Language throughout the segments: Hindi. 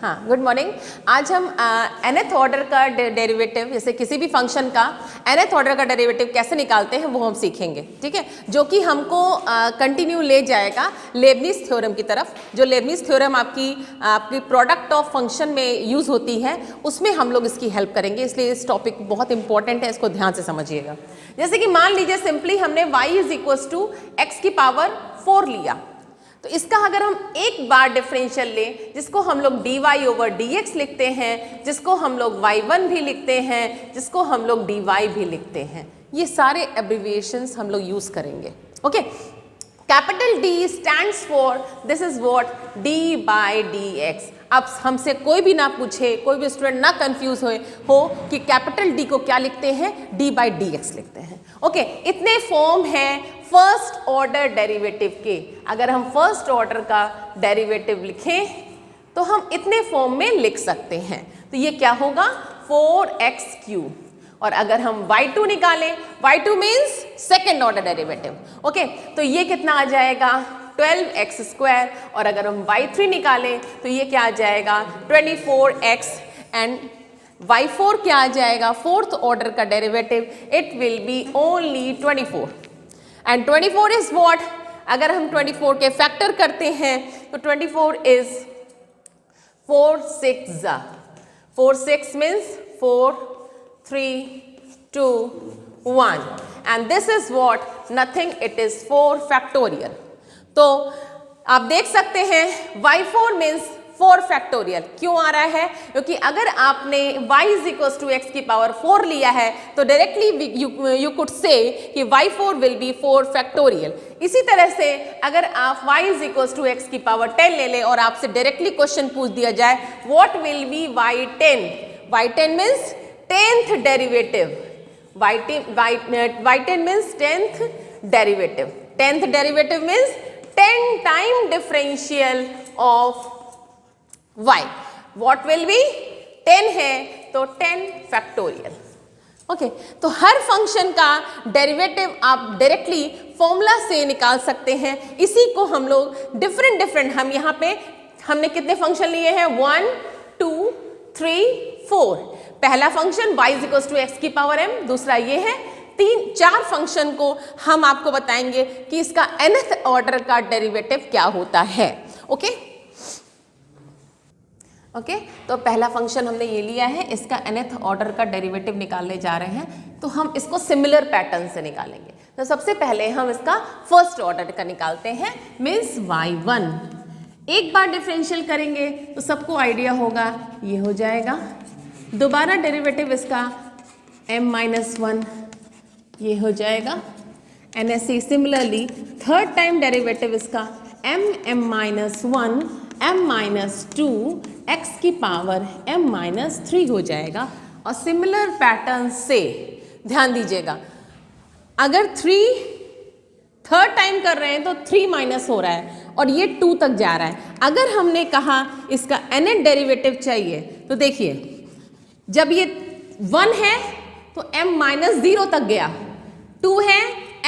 हाँ, गुड मॉर्निंग। आज हम nth ऑर्डर का डेरिवेटिव, जैसे किसी भी फंक्शन का nth ऑर्डर का डेरिवेटिव कैसे निकालते हैं वो हम सीखेंगे, ठीक है, जो कि हमको कंटिन्यू ले जाएगा लेबनिज थ्योरम की तरफ। जो लेबनिज थ्योरम आपकी प्रोडक्ट ऑफ फंक्शन में यूज़ होती है, उसमें हम लोग इसकी हेल्प करेंगे, इसलिए इस टॉपिक बहुत इंपॉर्टेंट है, इसको ध्यान से समझिएगा। जैसे कि मान लीजिए सिंपली हमने y = x की पावर 4 लिया, तो इसका अगर हम एक बार डिफरेंशियल लें, जिसको हम लोग dy/dx लिखते हैं, जिसको हम लोग y1 भी लिखते हैं, जिसको हम लोग dy भी लिखते हैं, ये सारे एब्रिविएशंस हम लोग यूज करेंगे। Okay, capital D stands for, this is what, d/dx। अब हमसे कोई भी ना पूछे, कोई भी स्टूडेंट ना कंफ्यूज हो कि कैपिटल D को क्या लिखते हैं, d/dx लिखते हैं। ओके, इतने फॉर्म हैं फर्स्ट ऑर्डर डेरिवेटिव के। अगर हम फर्स्ट ऑर्डर का डेरिवेटिव लिखें तो हम इतने फॉर्म में लिख सकते हैं। तो ये क्या होगा, 4x³। और अगर हम y2 निकालें, y2 means second order derivative. Okay, तो ये कितना आ जाएगा, 12x²। और अगर हम y3 निकालें तो ये क्या आ जाएगा, 24x। एंड y4 क्या आ जाएगा, फोर्थ ऑर्डर का derivative, it will be only 24। And 24 is what, अगर हम 24 के फैक्टर करते हैं तो 24 is 4 6 means 4 3 2 1 and this is what, nothing, it is 4 factorial. तो आप देख सकते हैं y4 मीन्स 4 फैक्टोरियल। क्यों आ रहा है, क्योंकि अगर आपने y = x की पावर 4 लिया है तो डायरेक्टली यू कुड से कि y4 विल बी 4 फैक्टोरियल। इसी तरह से अगर आप y = x की पावर 10 ले लें और आपसे डायरेक्टली क्वेश्चन पूछ दिया जाए what will be y10, y10 means 10th derivative, y10 means 10th derivative, 10th derivative means 10 time differential of y। what will be 10 है तो 10 फैक्टोरियल। ओके, तो हर फंक्शन का डेरिवेटिव आप डायरेक्टली फॉर्मूला से निकाल सकते हैं। इसी को हम लोग डिफरेंट हम यहाँ पे हमने कितने फंक्शन लिए हैं, 1 2 3 4। पहला फंक्शन y = x की पावर m, दूसरा ये है, 3-4 फंक्शन को हम आपको बताएंगे कि इसका nth ऑर्डर का डेरिवेटिव क्या होता है। ओके, तो पहला फंक्शन हमने ये लिया है, इसका nth ऑर्डर का डेरिवेटिव निकालने जा रहे हैं, तो हम इसको सिमिलर पैटर्न से निकालेंगे। तो सबसे पहले हम इसका फर्स्ट ऑर्डर का निकालते हैं, मीन्स y1। एक बार डिफरेंशियल करेंगे तो सबको आइडिया होगा, ये हो जाएगा। दोबारा डेरिवेटिव इसका m-1, ये हो जाएगा। एंड ऐसे सिमिलरली थर्ड टाइम डेरिवेटिव इसका m-1 m-2 x की पावर m-3 हो जाएगा। और सिमिलर पैटर्न से ध्यान दीजिएगा, अगर 3 थर्ड टाइम कर रहे हैं तो 3 माइनस हो रहा है और ये 2 तक जा रहा है। अगर हमने कहा इसका nth डेरिवेटिव चाहिए तो देखिए, जब ये 1 है तो m-0 तक गया, 2 है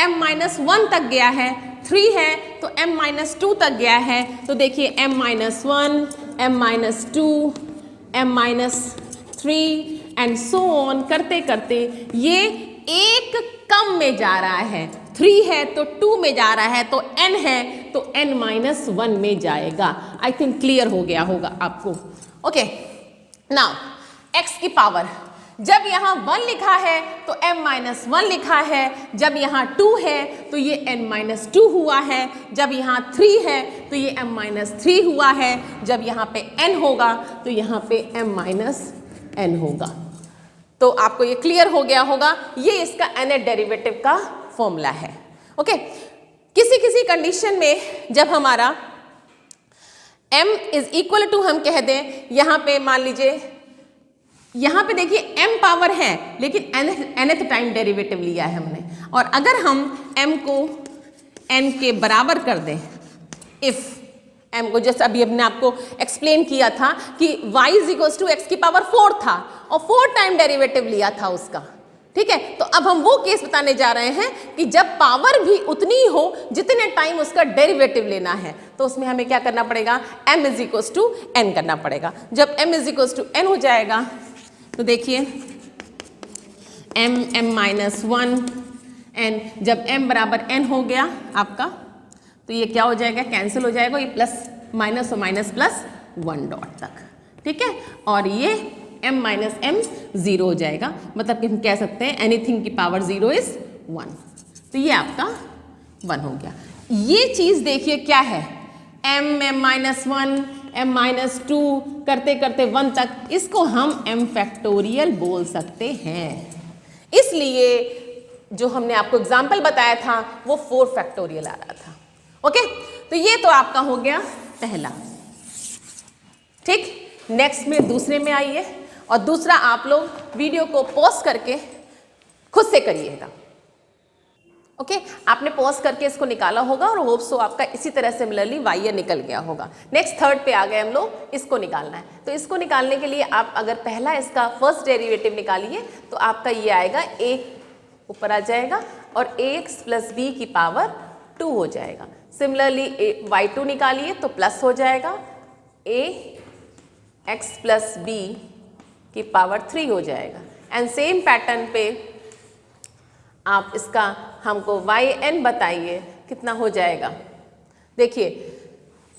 m-1 तक गया है, 3 है तो m-2 तक गया है। तो देखिए m-1 m-2 m-3 and so on करते करते ये एक कम में जा रहा है, 3 है तो 2 में जा रहा है, तो n है तो n-1 में जाएगा। आई थिंक क्लियर हो गया होगा आपको। ओके, नाउ x की पावर, जब यहाँ 1 लिखा है तो m-1 लिखा है, जब यहाँ 2 है तो ये n-2 हुआ है, जब यहाँ 3 है तो ये m-3 हुआ है, जब यहाँ पे n होगा तो यहाँ पे m-n होगा। तो आपको ये क्लियर हो गया होगा, ये इसका nth डेरिवेटिव का फॉर्मूला है। ओके, किसी कंडीशन में जब हमारा m = हम कह दें, यहाँ पे मान लीजिए, यहाँ पे देखिए m पावर है लेकिन nth टाइम डेरिवेटिव लिया है हमने, और अगर हम m को n के बराबर कर दें, इफ m को, जैसे अभी हमने आपको एक्सप्लेन किया था कि y = x की पावर 4 था और 4 टाइम डेरिवेटिव लिया था उसका, ठीक है। तो अब हम वो केस बताने जा रहे हैं कि जब पावर भी उतनी हो जितने टाइम उसका डेरिवेटिव लेना है, तो उसमें हमें क्या करना पड़ेगा, m is equals to n करना पड़ेगा। जब m is equals to n हो जाएगा तो देखिए m माइनस 1 n, जब m बराबर n हो गया आपका तो ये क्या हो जाएगा, कैंसिल हो जाएगा, ये प्लस माइनस और माइनस प्लस 1 डॉट तक, ठीक है। और ये m माइनस m 0 हो जाएगा, मतलब कि हम कह सकते हैं एनीथिंग की पावर 0 इज 1, तो ये आपका 1 हो गया। ये चीज देखिए क्या है, m माइनस 1 m माइनस 2 करते करते 1 तक, इसको हम m फैक्टोरियल बोल सकते हैं। इसलिए जो हमने आपको एग्जाम्पल बताया था वो 4 फैक्टोरियल आ रहा था। ओके, तो ये तो आपका हो गया पहला, ठीक। नेक्स्ट में दूसरे में आइए, और दूसरा आप लोग वीडियो को पॉज करके खुद से करिएगा। ओके, आपने पॉज करके इसको निकाला होगा और होप सो आपका इसी तरह सिमिलरली वाई निकल गया होगा। नेक्स्ट थर्ड पे आ गए हम लोग, इसको निकालना है। तो इसको निकालने के लिए आप अगर पहला इसका फर्स्ट डेरिवेटिव निकालिए तो आपका ये आएगा, a ऊपर आ जाएगा और ax प्लस b की पावर 2 हो जाएगा। सिमिलरली y2 निकालिए तो प्लस हो जाएगा, ax प्लस b की पावर 3 हो जाएगा। एंड सेम पैटर्न पे आप इसका हमको yn बताइए कितना हो जाएगा। देखिए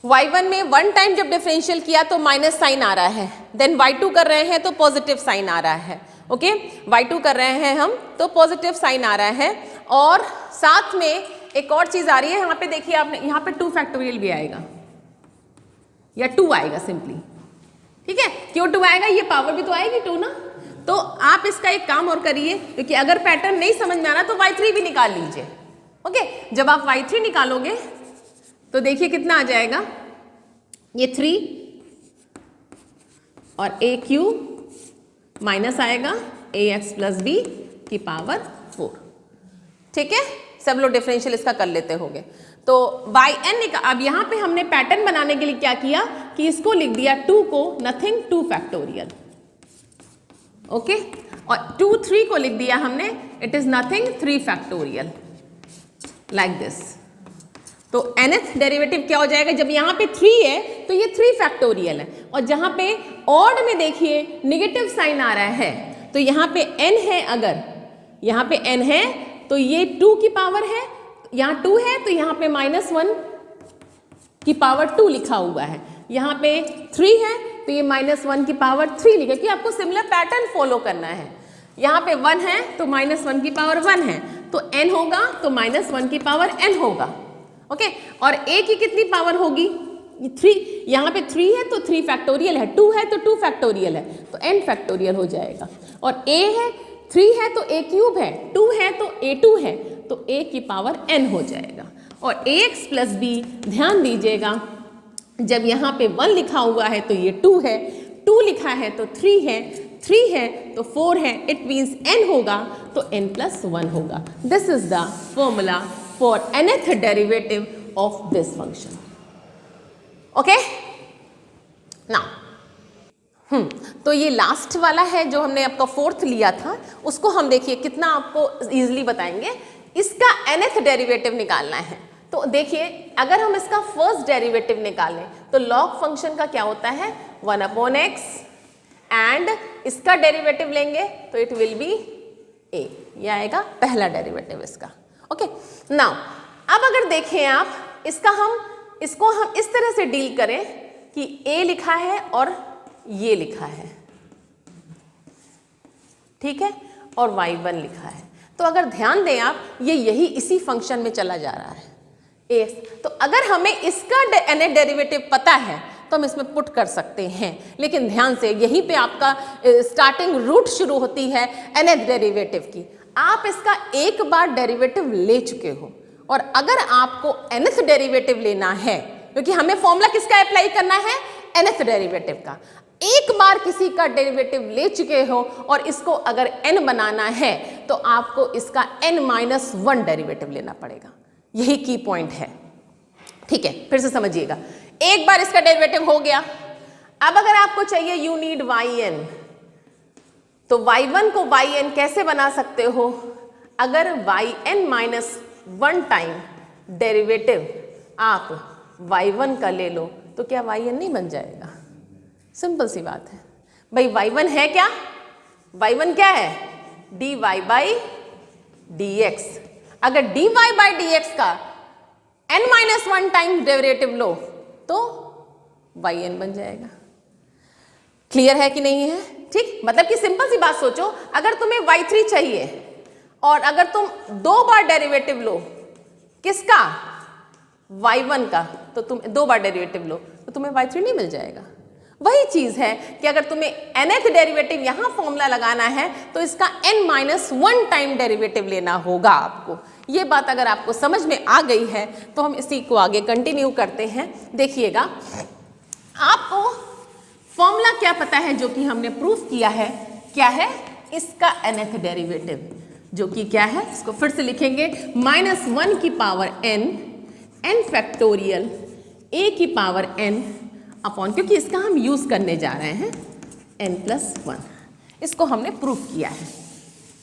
y1 में 1 टाइम जब डिफरेंशियल किया तो माइनस साइन आ रहा है, देन y2 कर रहे हैं तो पॉजिटिव साइन आ रहा है। ओके, y2 कर रहे हैं हम तो पॉजिटिव साइन आ रहा है, और साथ में एक और चीज आ रही है, यहाँ पे देखिए आपने, यहाँ पे 2 फैक्टोरियल भी आएगा या 2 आएगा सिंपली, ठीक है। क्यों 2 आएगा, ये पावर भी तो आएगी 2 ना। तो आप इसका एक काम और करिए, क्योंकि अगर पैटर्न नहीं समझ में आ रहा तो y3 भी निकाल लीजिए। ओके, जब आप y3 निकालोगे तो देखिए कितना आ जाएगा, ये 3 और a क्यूब माइनस आएगा ax प्लस b की पावर 4, ठीक है। सब लोग डिफरेंशियल इसका कर लेते होंगे। तो yn अब यहाँ पे हमने पैटर्न बनाने के लिए क्या किया कि इसको लिख दिया 2 को नथिंग 2 फैक्टोरियल, ओके, और 2 3 को लिख दिया हमने it is nothing 3 factorial, like this. तो nth डेरिवेटिव क्या हो जाएगा, जब यहाँ पे 3 है तो ये 3 फैक्टोरियल है, और जहाँ पे ऑड में देखिए निगेटिव साइन आ रहा है तो यहाँ पे n है, अगर यहाँ पे n है तो ये 2 की पावर है, यहाँ 2 है तो यहाँ पे -1 की पावर 2 लिखा हुआ है, यहाँ पे 3 है तो ये -1 की पावर 3 लिखा, कि आपको सिमिलर पैटर्न फॉलो करना है। यहाँ पे 1 है तो -1 की पावर 1 है, तो n होगा तो -1 की पावर n होगा, ओके। और a की कितनी पावर होगी, 3, यहाँ पे 3 है तो 3 फैक्टोरियल है, 2 है तो 2 फैक्टोरियल है, तो n फैक्टोरियल हो जाएगा। और a है 3 है तो a क्यूब है, 2 है तो a2 है, तो a की पावर n हो जाएगा। और ax प्लस b, ध्यान दीजिएगा जब यहाँ पे 1 लिखा हुआ है तो ये 2 है, 2 लिखा है तो 3 है, 3 है तो 4 है, इट मीन्स n होगा तो n प्लस 1 होगा। This is the formula for nth derivative of this function, okay. Now तो ये लास्ट वाला है जो हमने आपका 4th लिया था, उसको हम देखिए कितना आपको इजीली बताएंगे। इसका nth डेरिवेटिव निकालना है, तो देखिए अगर हम इसका फर्स्ट डेरिवेटिव निकालें तो लॉग फंक्शन का क्या होता है, 1/x, एंड इसका डेरिवेटिव लेंगे तो इट विल बी a, ये आएगा पहला डेरिवेटिव इसका, ओके। नाउ अब अगर देखें आप इसको हम इस तरह से डील करें कि a लिखा है और ये लिखा है, ठीक है, और y1 लिखा है, तो अगर ध्यान दें आप ये यही इसी फंक्शन में चला जा रहा है ax, तो अगर हमें इसका nth डेरिवेटिव पता है तो हम इसमें पुट कर सकते हैं, लेकिन ध्यान से यहीं पे आपका स्टार्टिंग रूट शुरू होती है nth डेरिवेटिव की। आप इसका एक बार डेरिवेटिव ले चुके हो, और अगर आपको nth डेरिवेटिव लेना है, क्योंकि हमें फॉर्मूला किसका अप्लाई करना है, nth डेरिवेटिव का, एक बार किसी का डेरिवेटिव ले चुके हो और इसको अगर n बनाना है तो आपको इसका n-1 डेरिवेटिव लेना पड़ेगा, यही की पॉइंट है, ठीक है। फिर से समझिएगा, एक बार इसका डेरिवेटिव हो गया, अब अगर आपको चाहिए यू नीड yn, तो y1 को yn कैसे बना सकते हो? अगर yn माइनस 1 टाइम डेरिवेटिव आप y1 का ले लो तो क्या yn नहीं बन जाएगा? सिंपल सी बात है भाई। y1 है क्या? y1 क्या है? dy by dx। अगर dy बाई dx का n माइनस 1 टाइम डेरिवेटिव लो तो yn बन जाएगा। क्लियर है कि नहीं है? ठीक, मतलब कि सिंपल सी बात सोचो, अगर तुम्हें y3 चाहिए और अगर तुम 2 बार डेरिवेटिव लो किसका? y1 का, तो तुम 2 बार डेरिवेटिव लो तो तुम्हें y3 नहीं मिल जाएगा। वही चीज है कि अगर तुम्हें nth डेरिवेटिव यहां फॉर्मूला लगाना है तो इसका n माइनस 1 टाइम डेरिवेटिव लेना होगा आपको। ये बात अगर आपको समझ में आ गई है तो हम इसी को आगे कंटिन्यू करते हैं। देखिएगा, आपको फॉर्मूला क्या पता है जो कि हमने प्रूफ किया है? क्या है? इसका nth डेरिवेटिव, जो कि क्या है? इसको फिर से लिखेंगे, -1 की पावर n फैक्टोरियल a की पावर n अपॉन, क्योंकि इसका हम यूज करने जा रहे हैं n+1। इसको हमने प्रूफ किया है।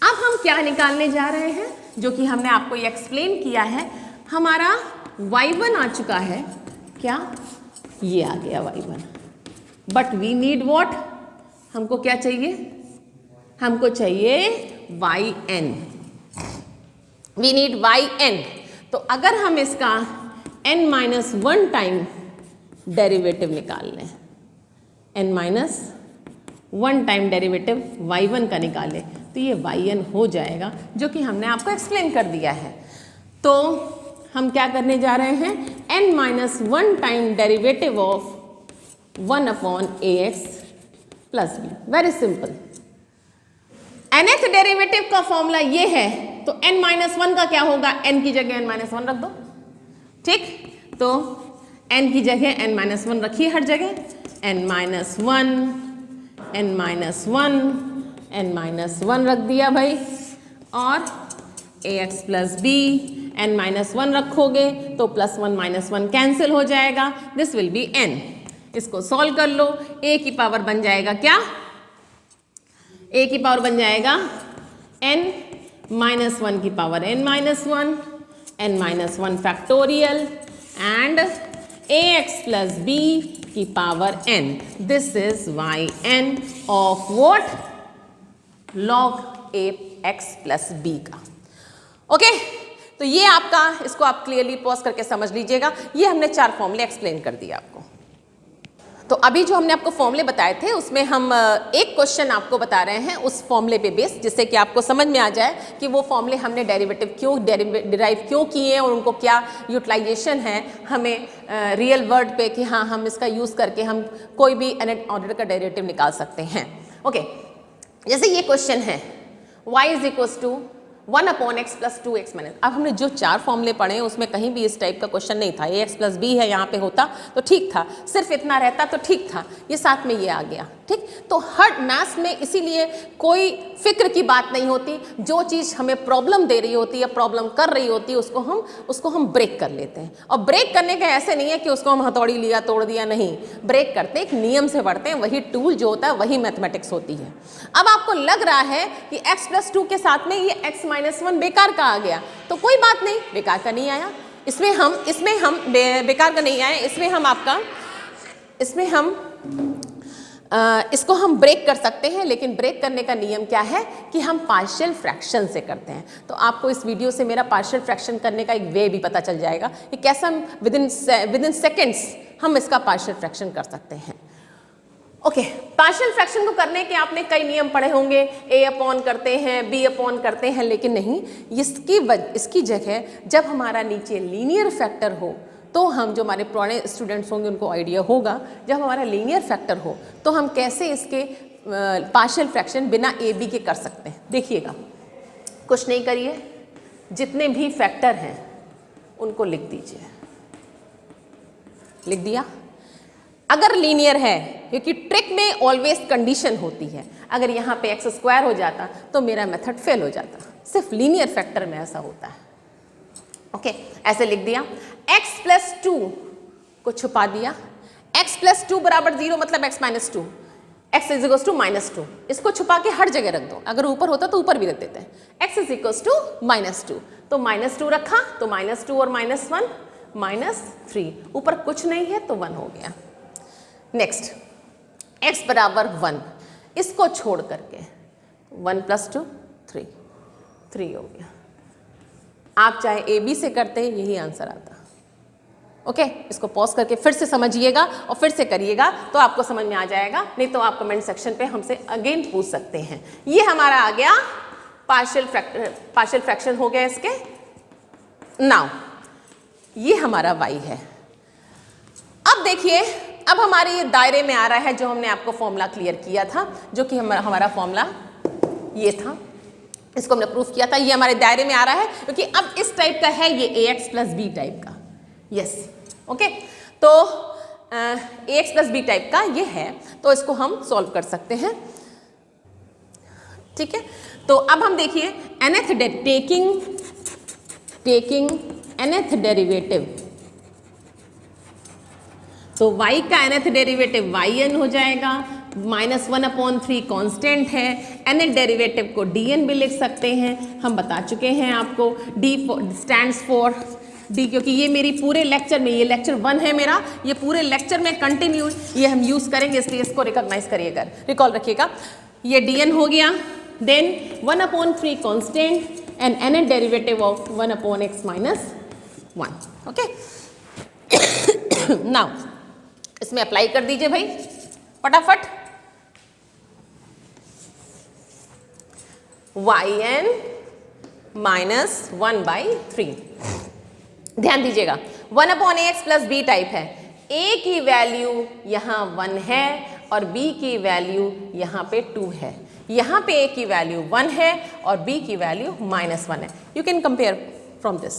अब हम क्या निकालने जा रहे हैं? जो कि हमने आपको ये एक्सप्लेन किया है। हमारा y1 आ चुका है, क्या? ये आ गया y1, but we need what? हमको क्या चाहिए? हमको चाहिए yn। We need yn। तो अगर हम इसका n माइनस 1 टाइम डेरिवेटिव निकाल लें, n minus 1 time derivative y1 का निकालें तो ये yn हो जाएगा, जो कि हमने आपको एक्सप्लेन कर दिया है। तो हम क्या करने जा रहे हैं? n minus 1 time derivative of 1 upon ax plus b। Very simple. nth derivative का फॉर्मूला ये है, तो n माइनस 1 का क्या होगा? n की जगह n माइनस 1 रख दो। ठीक, तो n की जगह n माइनस 1 रखिए हर जगह। n minus 1, n minus 1, n minus 1 रख दिया भाई, और ax plus b। n minus 1 रखोगे तो प्लस 1 माइनस 1 कैंसिल हो जाएगा, दिस विल बी n। इसको सॉल्व कर लो, a की पावर बन जाएगा क्या? a की पावर बन जाएगा n माइनस 1 की power n minus 1, n minus 1 factorial and ax plus b की power n। This is yn of what? log ax plus b का। ओके, तो ये आपका, इसको आप क्लियरली पॉज करके समझ लीजिएगा। ये हमने 4 फॉर्मूले एक्सप्लेन कर दिया आपको। तो अभी जो हमने आपको फॉर्मूले बताए थे उसमें हम एक क्वेश्चन आपको बता रहे हैं उस फॉर्मूले पे बेस, जिससे कि आपको समझ में आ जाए कि वो फॉर्मूले हमने डेरिवेटिव क्यों डिराइव क्यों किए और उनको क्या यूटिलाइजेशन है हमें रियल वर्ड पे, कि हाँ हम इसका यूज़ करके हम कोई भी nth ऑर्डर का डेरिवेटिव निकाल सकते हैं। ओके, जैसे ये क्वेश्चन है y is equals to 1 upon x plus 2x minus. अब हमने जो 4 फॉर्मूले पढ़े हैं उसमें कहीं भी इस टाइप का क्वेश्चन नहीं था। ax प्लस b है, यहाँ पे होता तो ठीक था, सिर्फ इतना रहता तो ठीक था, ये साथ में ये आ गया। ठीक, तो हर मैथ्स में इसीलिए कोई फिक्र की बात नहीं होती। जो चीज़ हमें प्रॉब्लम दे रही होती है, प्रॉब्लम कर रही होती है, उसको हम ब्रेक कर लेते हैं। और ब्रेक करने का ऐसे नहीं है कि उसको हम हथौड़ी लिया तोड़ दिया, नहीं, ब्रेक करते एक नियम से पढ़ते हैं। वही टूल जो होता है वही मैथमेटिक्स होती है। अब आपको लग रहा है कि x प्लस 2 के साथ में ये x माइनस 1 बेकार का आ गया, तो कोई बात नहीं, बेकार का नहीं आया। इसमें हम बेकार का नहीं आया, इसमें हम इसको हम ब्रेक कर सकते हैं। लेकिन ब्रेक करने का नियम क्या है कि हम पार्शियल फ्रैक्शन से करते हैं। तो आपको इस वीडियो से मेरा पार्शियल फ्रैक्शन करने का एक वे भी पता चल जाएगा कि कैसे हम विद इन सेकेंड्स हम इसका पार्शियल फ्रैक्शन कर सकते हैं। ओके, पार्शियल फ्रैक्शन को करने के आपने कई नियम पढ़े होंगे, a अपॉन करते हैं, b अपॉन करते हैं, लेकिन नहीं, इसकी जगह जब हमारा नीचे लीनियर फैक्टर हो तो हम, जो हमारे पुराने स्टूडेंट्स होंगे उनको आइडिया होगा, जब हमारा लीनियर फैक्टर हो तो हम कैसे इसके पार्शियल फ्रैक्शन बिना a b के कर सकते हैं। देखिएगा, कुछ नहीं करिए, जितने भी फैक्टर हैं उनको लिख दीजिए। लिख दिया? अगर लीनियर है, क्योंकि ट्रिक में ऑलवेज कंडीशन होती है, अगर यहाँ पे x स्क्वायर हो जाता तो मेरा मेथड फेल हो जाता। सिर्फ लीनियर फैक्टर में ऐसा होता है। ओके, ऐसे लिख दिया। x प्लस 2 को छुपा दिया, x प्लस 2 बराबर 0 मतलब x minus 2, x is equals to -2, इसको छुपा के हर जगह रख दो, अगर ऊपर होता तो ऊपर भी रख देते हैं। x इज इक्वल्स टू -2, तो -2 रखा तो -2 और -1 -3, ऊपर कुछ नहीं है तो 1 हो गया। नेक्स्ट x बराबर 1, इसको छोड़ करके 1 + 2 3 हो गया। आप चाहे ए बी से करते यही आंसर आता। ओके, इसको पॉज करके फिर से समझिएगा और फिर से करिएगा तो आपको समझ में आ जाएगा, नहीं तो आप कमेंट सेक्शन पे हमसे अगेन पूछ सकते हैं। ये हमारा आ गया पार्शियल फ्रैक्शन हो गया इसके। नाउ ये हमारा y है। अब देखिए, अब हमारे ये दायरे में आ रहा है जो हमने आपको फॉर्मूला क्लियर किया था, जो कि हमारा फॉर्मूला ये था, इसको हमने प्रूफ किया था। ये हमारे दायरे में आ रहा है क्योंकि अब इस टाइप का है ये ax + b टाइप का। यस, ओके, तो ax + b टाइप का ये है, तो इसको हम सॉल्व कर सकते हैं। ठीक है, तो अब हम देखिए टेकिंग nth डेरिवेटिव, तो y का nth डेरिवेटिव yn हो जाएगा, -1/3 कांस्टेंट है। nth डेरिवेटिव को dn भी लिख सकते हैं, हम बता चुके हैं आपको। d स्टैंड्स फॉर d, क्योंकि ये मेरी पूरे लेक्चर में, ये लेक्चर 1 है मेरा, ये पूरे लेक्चर में कंटिन्यू ये हम यूज करेंगे, इसलिए इसको रिकॉग्नाइज करिएगा, रिकॉल रखिएगा। ये dn हो गया, then 1/3 constant and nth derivative of 1/x - 1। Okay, now इसमें अप्लाई कर दीजिए भाई फटाफट। yn -1/3, ध्यान दीजिएगा 1/ax + b टाइप है। a की वैल्यू यहाँ 1 है और b की वैल्यू यहाँ पे 2 है। यहाँ पे a की वैल्यू 1 है और b की वैल्यू -1 है। You can compare from this.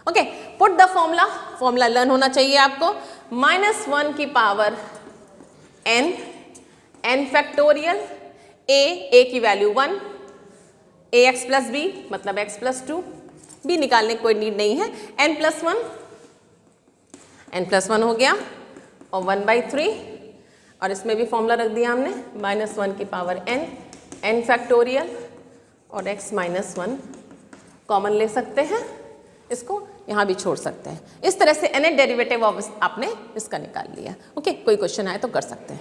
Okay, put the formula learn होना चाहिए आपको। -1 की पावर n फैक्टोरियल, a की वैल्यू 1, ax + b मतलब x + 2, b निकालने कोई नीड नहीं है, n + 1 हो गया और 1/3, और इसमें भी फॉर्मूला रख दिया हमने, -1 की पावर n फैक्टोरियल और x - 1 कॉमन ले सकते हैं, इसको यहाँ भी छोड़ सकते हैं। इस तरह से nth डेरिवेटिव ऑफ आपने इसका निकाल लिया। ओके, कोई क्वेश्चन आए तो कर सकते हैं।